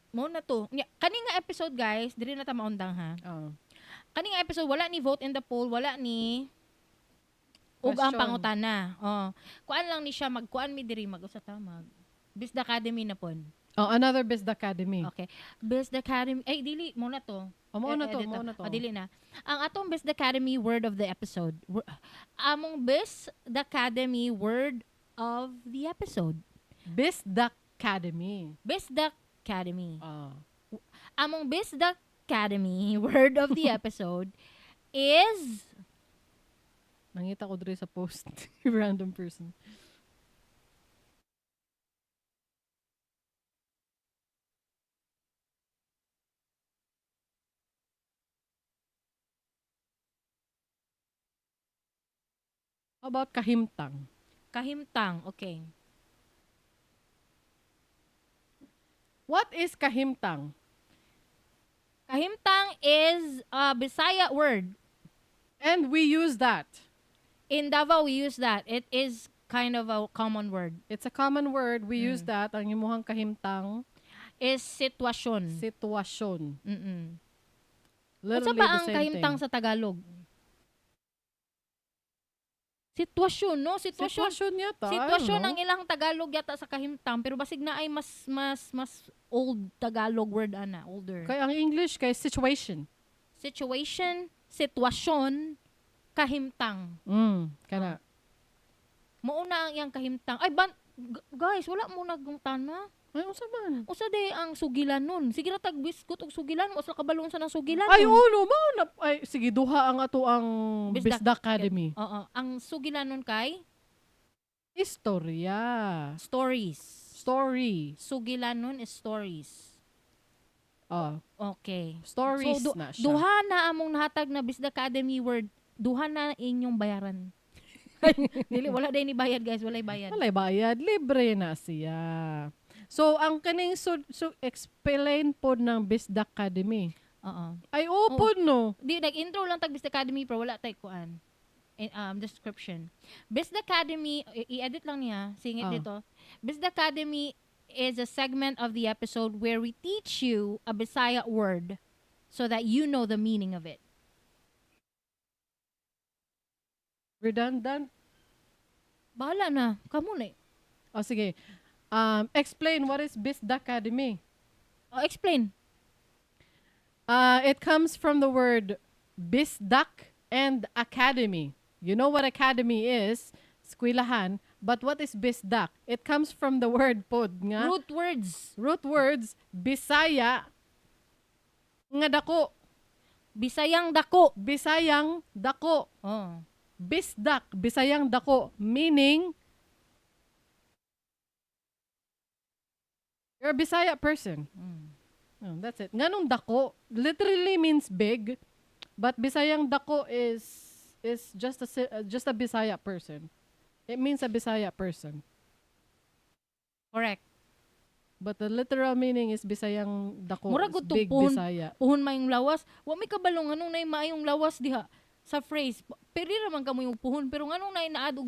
mo na to. Kani nga episode guys, diri na ta maundang ha. Oh. Kani nga episode wala ni vote in the poll, wala ni ug ang Question. pangutana. Oh. Kuan lang ni siya magkuan mi diri mag-usa ta mag Best Academy na pon. Oh, another Best Academy. Okay. Best Academy. Ay, dili. Muna to. Mao na to, Edit mao na to. dili na. Ang atong Best Academy word of the episode. Among Best Academy word of the episode. Best Academy. Best Academy. Oh. Among Best Academy word of the episode is... Nangita ko diri sa post. Random person. How about kahimtang? Kahimtang. Okay. What is kahimtang? Kahimtang is a Bisaya word. And we use that. In Davao, we use that. It is kind of a common word. It's a common word. We use that. Ang imuhang kahimtang, Is sitwasyon. sitwasyon. Mm-mm. Unsa Literally ba the ang same kahimtang thing. sa Tagalog? Sitwasyon, no? Sitwasyon yata. Sitwasyon I don't ang ilang Tagalog yata sa kahimtang, pero basig na ay mas old Tagalog word ana, older. Kaya ang English kay situation. Situation, sitwasyon, kahimtang. Kana. Mauna ang iyang kahimtang. Ay, guys, wala mo nagtana. Ay, unsa man? Usa day ang Sugilanon. Sige ra tag biskut og Sugilanon, usa kabalon sa ng Sugilanon. Ay, uno mao na. Ay, sige, duha ang ato ang Bisdak- Best Academy. Oo, ang Sugilanon kay Istorya. stories. Story. Sugilanon is stories. Oh, Okay. stories So, na siya. duha na among nahatag na Best Academy word, duha na inyong bayaran. Dili, wala day ni bayad guys, walay bayad. Walay bayad, libre na siya. So, ang kaning explain po ng Best Academy. Oo. Ay, open no. Di, nag-intro lang tag Best Academy pero wala tay kuan. Description. Best Academy, i-edit lang niya, singit dito. Best Academy is a segment of the episode where we teach you a Bisaya word so that you know the meaning of it. Redundant. Bahala na. Kamu na. O, sige. Explain what is Best Academy. Explain. It comes from the word bisdak and academy. You know what academy is, eskwelahan, but what is bisdak? It comes from the word pod nga. Root words. Root words, Bisaya nga dako. Bisayang dako. Bisayang dako. Oh. Bisdak, Bisayang dako, meaning you're a Bisaya person. Oh, that's it. Nganong dako literally means big, but Bisayang dako is just a Bisaya person. It means a Bisaya person. Correct. But the literal meaning is Bisayang dako. Mura is gud big puhon, Bisaya. puhon mayong lawas. Wa may kabalong anong nay maayong lawas diha sa phrase. Pwede raman kamo yung puhon pero nganong nay naadog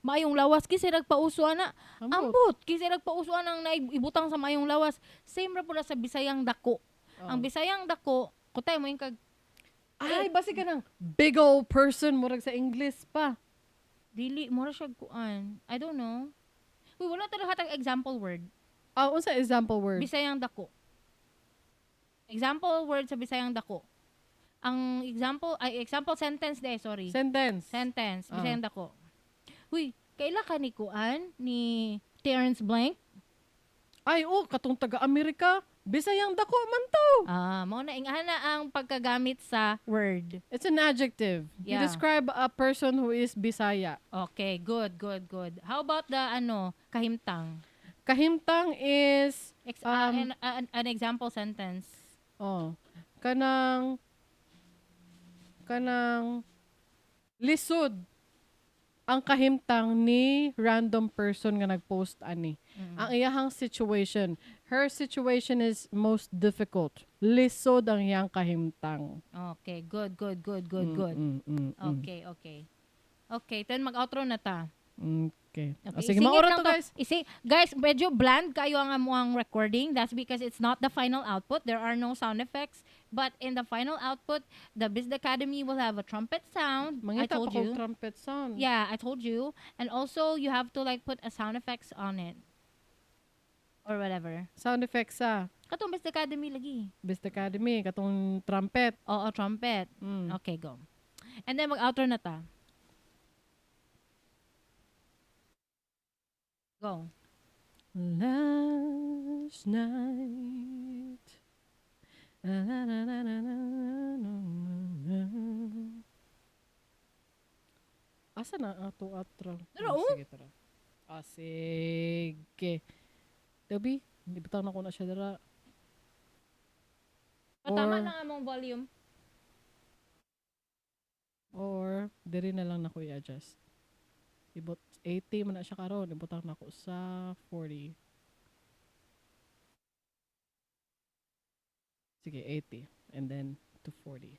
maayong lawas kasi nagpauso ana. Ambot kasi nagpauso ana ang naibutang sa maayong lawas. Same ra pula sa Bisayang dako. Ang Bisayang dako, kutay mo yung kag Ay, basi ka ng big old person murag sa English pa. dili mura siya kuan. I don't know. Uy, wala talaga hatag example word. Unsa example word? Bisayang dako. Example word sa Bisayang dako. Ang example sentence de, sorry. Sentence. Bisayang dako. Uy, kaila ka ni kuan ni Terrence Blank? Ay, katong taga-Amerika, Bisayang dako man to. Mao na ingana ang pagkagamit sa word. It's an adjective. You Yeah. describe a person who is Bisaya. Okay, good. How about the kahimtang? Kahimtang is An example sentence. kanang kanang lisod ang kahimtang ni random person nga nag-post ani. Ang iyahang situation, her situation is most difficult. Lisod ang iyang kahimtang. Okay, good. Okay, okay. Okay, then mag-outro na ta. Okay. Okay, Sige, isingit maura lang to to. guys. Guys, medyo bland kayo ang amuang recording. That's because it's not the final output. There are no sound effects. But in the final output, the Biz Academy will have a trumpet sound. I Mangita pa told kong you. trumpet sound. Yeah, I told you. And also, you have to like put a sound effects on it. Or whatever. Sound effects sa Katong Biz Academy lagi. Best Academy, katong trumpet. Oo, trumpet. Okay, go. And then mag-outro na ta. Go. Last night. Na, na, na, na, na, na, na. Asa na ato atro? Pero, Sige, tara. Sige. Dabi, hindi bitaw na ko na siya dara. Tama Or- lang among volume. Or, diri na lang na ko i-adjust. Ibot 80 man na siya karon, ibutang na ko sa 40. Sige, 80. And then to 40.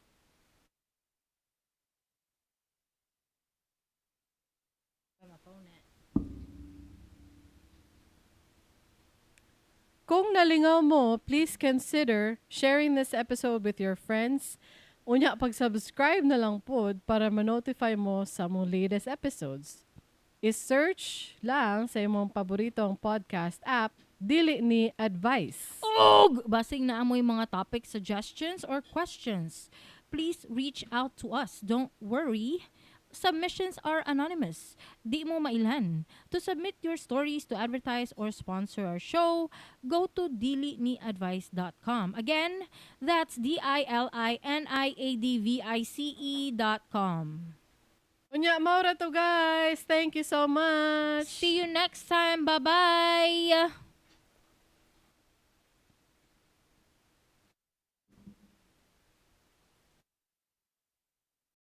Kung nalingaw mo, please consider sharing this episode with your friends. Unya, pag-subscribe na lang po para ma-notify mo sa mong latest episodes. I-search lang sa imong paboritong podcast app, Dili Ni Advice. Og! Basing na amoy mga topic suggestions or questions. Please reach out to us. Don't worry. Submissions are anonymous. Di mo mailan. To submit your stories to advertise or sponsor our show, go to diliniadvice.com. Again, that's DILINIADVICE.com. Unya, maura to guys. Thank you so much. See you next time. Bye-bye!